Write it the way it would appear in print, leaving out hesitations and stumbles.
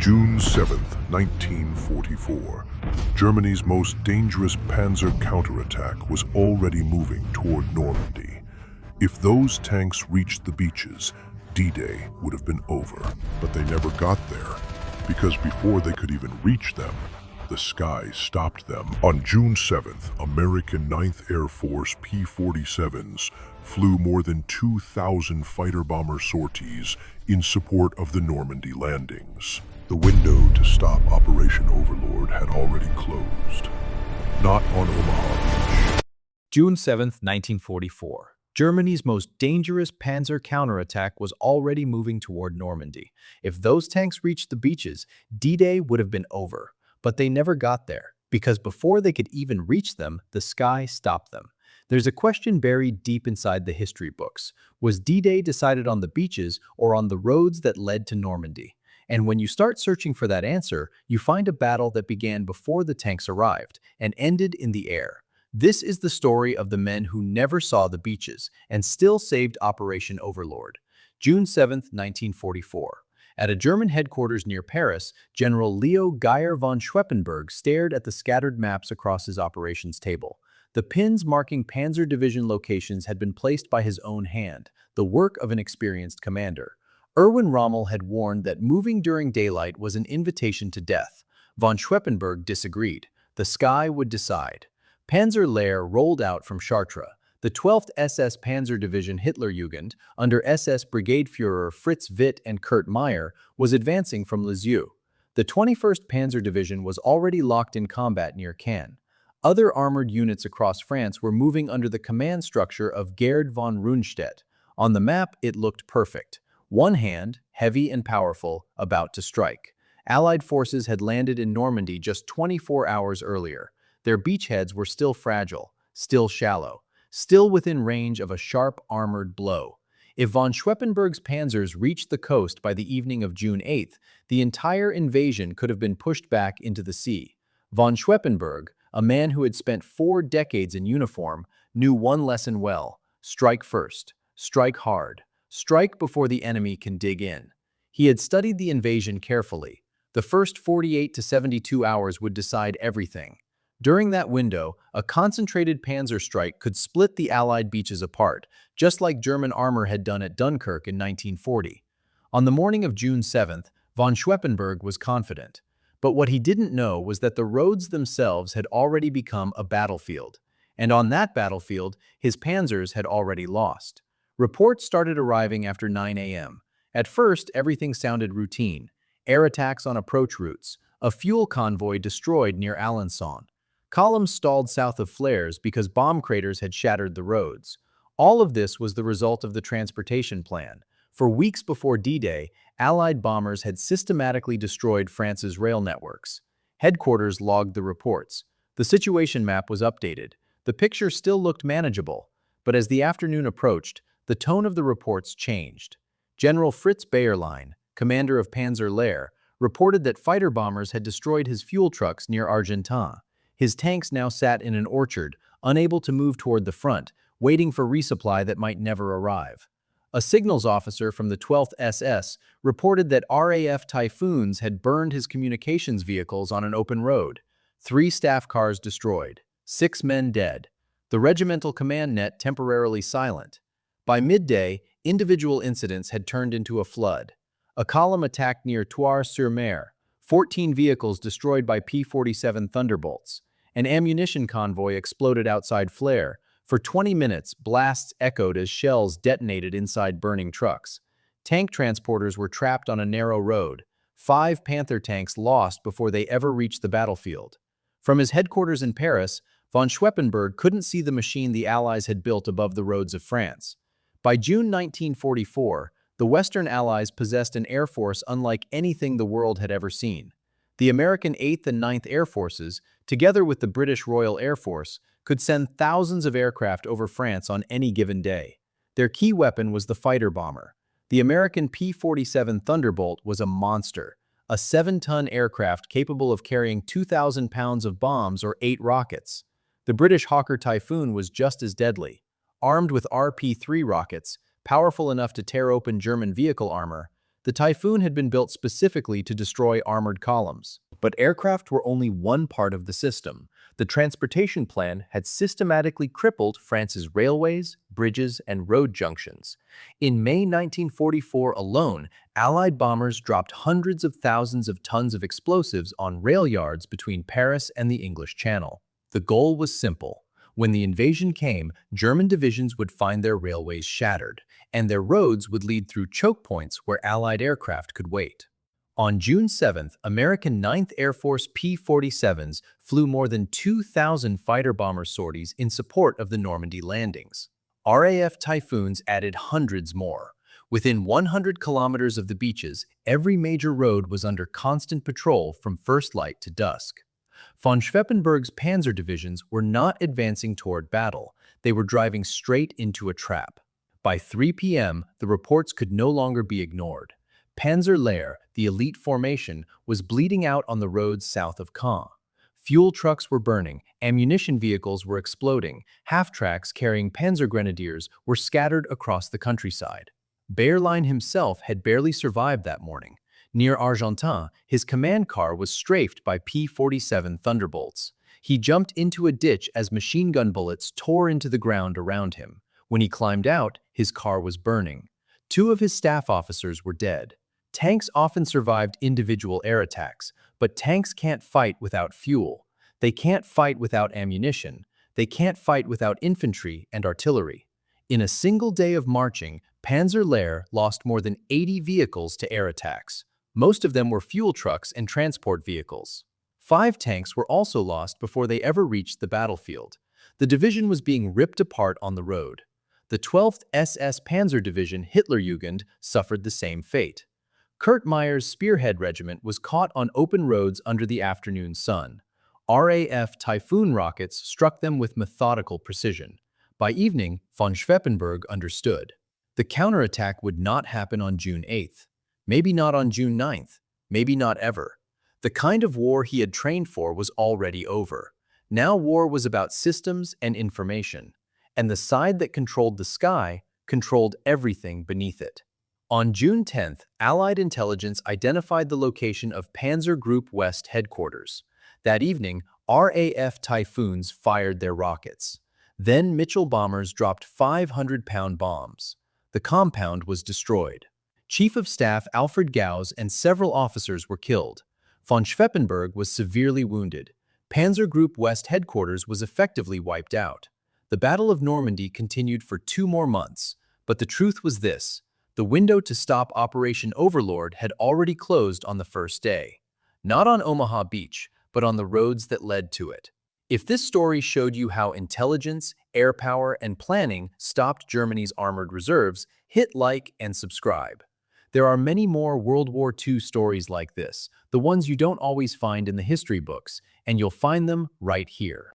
June 7th, 1944. Germany's most dangerous Panzer counterattack was already moving toward Normandy. If those tanks reached the beaches, D-Day would have been over. But they never got there, because before they could even reach them, the sky stopped them. On June 7th, American 9th Air Force P-47s flew more than 2,000 fighter-bomber sorties in support of the Normandy landings. The window to stop Operation Overlord had already closed. Not on Omaha Beach. June 7th, 1944. Germany's most dangerous Panzer counterattack was already moving toward Normandy. If those tanks reached the beaches, D-Day would have been over. But they never got there, because before they could even reach them, the sky stopped them. There's a question buried deep inside the history books. Was D-Day decided on the beaches or on the roads that led to Normandy? And when you start searching for that answer, you find a battle that began before the tanks arrived and ended in the air. This is the story of the men who never saw the beaches and still saved Operation Overlord. June 7th, 1944. At a German headquarters near Paris, General Leo Geyer von Schweppenberg stared at the scattered maps across his operations table. The pins marking Panzer Division locations had been placed by his own hand, the work of an experienced commander. Erwin Rommel had warned that moving during daylight was an invitation to death. Von Schweppenberg disagreed. The sky would decide. Panzer Lehr rolled out from Chartres. The 12th SS Panzer Division Hitlerjugend, under SS Brigadeführer Fritz Witt and Kurt Meyer, was advancing from Lisieux. The 21st Panzer Division was already locked in combat near Caen. Other armored units across France were moving under the command structure of Gerd von Rundstedt. On the map, it looked perfect. One hand, heavy and powerful, about to strike. Allied forces had landed in Normandy just 24 hours earlier. Their beachheads were still fragile, still shallow, still within range of a sharp armored blow. If von Schweppenberg's panzers reached the coast by the evening of June 8th, the entire invasion could have been pushed back into the sea. Von Schweppenberg, a man who had spent 4 decades in uniform, knew one lesson well: strike first, strike hard, strike before the enemy can dig in. He had studied the invasion carefully. The first 48 to 72 hours would decide everything. During that window, a concentrated panzer strike could split the Allied beaches apart, just like German armor had done at Dunkirk in 1940. On the morning of June 7th, von Schweppenberg was confident. But what he didn't know was that the roads themselves had already become a battlefield. And on that battlefield, his panzers had already lost. Reports started arriving after 9 a.m. At first, everything sounded routine. Air attacks on approach routes, a fuel convoy destroyed near Alençon. Columns stalled south of flares because bomb craters had shattered the roads. All of this was the result of the transportation plan. For weeks before D-Day, Allied bombers had systematically destroyed France's rail networks. Headquarters logged the reports. The situation map was updated. The picture still looked manageable, but as the afternoon approached, the tone of the reports changed. General Fritz Bayerlein, commander of Panzer Lehr, reported that fighter bombers had destroyed his fuel trucks near Argentan. His tanks now sat in an orchard, unable to move toward the front, waiting for resupply that might never arrive. A signals officer from the 12th SS reported that RAF Typhoons had burned his communications vehicles on an open road. 3 staff cars destroyed, 6 men dead. The regimental command net temporarily silent. By midday, individual incidents had turned into a flood. A column attacked near Thouars-sur-Mer, 14 vehicles destroyed by P-47 Thunderbolts. An ammunition convoy exploded outside Flers. For 20 minutes, blasts echoed as shells detonated inside burning trucks. Tank transporters were trapped on a narrow road. 5 Panther tanks lost before they ever reached the battlefield. From his headquarters in Paris, von Schweppenberg couldn't see the machine the Allies had built above the roads of France. By June 1944, the Western Allies possessed an air force unlike anything the world had ever seen. The American 8th and 9th Air Forces, together with the British Royal Air Force, could send thousands of aircraft over France on any given day. Their key weapon was the fighter bomber. The American P-47 Thunderbolt was a monster, a 7-ton aircraft capable of carrying 2,000 pounds of bombs or 8 rockets. The British Hawker Typhoon was just as deadly. Armed with RP-3 rockets, powerful enough to tear open German vehicle armor, The Typhoon had been built specifically to destroy armored columns. But aircraft were only one part of the system. The transportation plan had systematically crippled France's railways, bridges, and road junctions. In May 1944 alone, Allied bombers dropped hundreds of thousands of tons of explosives on rail yards between Paris and the English Channel. The goal was simple. When the invasion came, German divisions would find their railways shattered, and their roads would lead through choke points where Allied aircraft could wait. On June 7th, American 9th Air Force P-47s flew more than 2,000 fighter-bomber sorties in support of the Normandy landings. RAF Typhoons added hundreds more. Within 100 kilometers of the beaches, every major road was under constant patrol from first light to dusk. Von Schweppenberg's Panzer divisions were not advancing toward battle. They were driving straight into a trap. By 3 p.m., the reports could no longer be ignored. Panzer Lehr, the elite formation, was bleeding out on the roads south of Caen. Fuel trucks were burning, ammunition vehicles were exploding, half-tracks carrying Panzer grenadiers were scattered across the countryside. Bayerlein himself had barely survived that morning. Near Argentan, his command car was strafed by P-47 Thunderbolts. He jumped into a ditch as machine gun bullets tore into the ground around him. When he climbed out, his car was burning. 2 of his staff officers were dead. Tanks often survived individual air attacks, but tanks can't fight without fuel. They can't fight without ammunition. They can't fight without infantry and artillery. In a single day of marching, Panzer Lehr lost more than 80 vehicles to air attacks. Most of them were fuel trucks and transport vehicles. 5 tanks were also lost before they ever reached the battlefield. The division was being ripped apart on the road. The 12th SS Panzer Division Hitlerjugend suffered the same fate. Kurt Meyer's Spearhead Regiment was caught on open roads under the afternoon sun. RAF Typhoon rockets struck them with methodical precision. By evening, von Schweppenberg understood. The counterattack would not happen on June 8th. Maybe not on June 9th. Maybe not ever. The kind of war he had trained for was already over. Now war was about systems and information. And the side that controlled the sky controlled everything beneath it. On June 10th, Allied intelligence identified the location of Panzer Group West headquarters. That evening, RAF Typhoons fired their rockets. Then Mitchell bombers dropped 500-pound bombs. The compound was destroyed. Chief of Staff Alfred Gauss and several officers were killed. Von Schweppenberg was severely wounded. Panzer Group West headquarters was effectively wiped out. The Battle of Normandy continued for 2 more months, but the truth was this. The window to stop Operation Overlord had already closed on the first day. Not on Omaha Beach, but on the roads that led to it. If this story showed you how intelligence, air power, and planning stopped Germany's armored reserves, hit like and subscribe. There are many more World War II stories like this, the ones you don't always find in the history books, and you'll find them right here.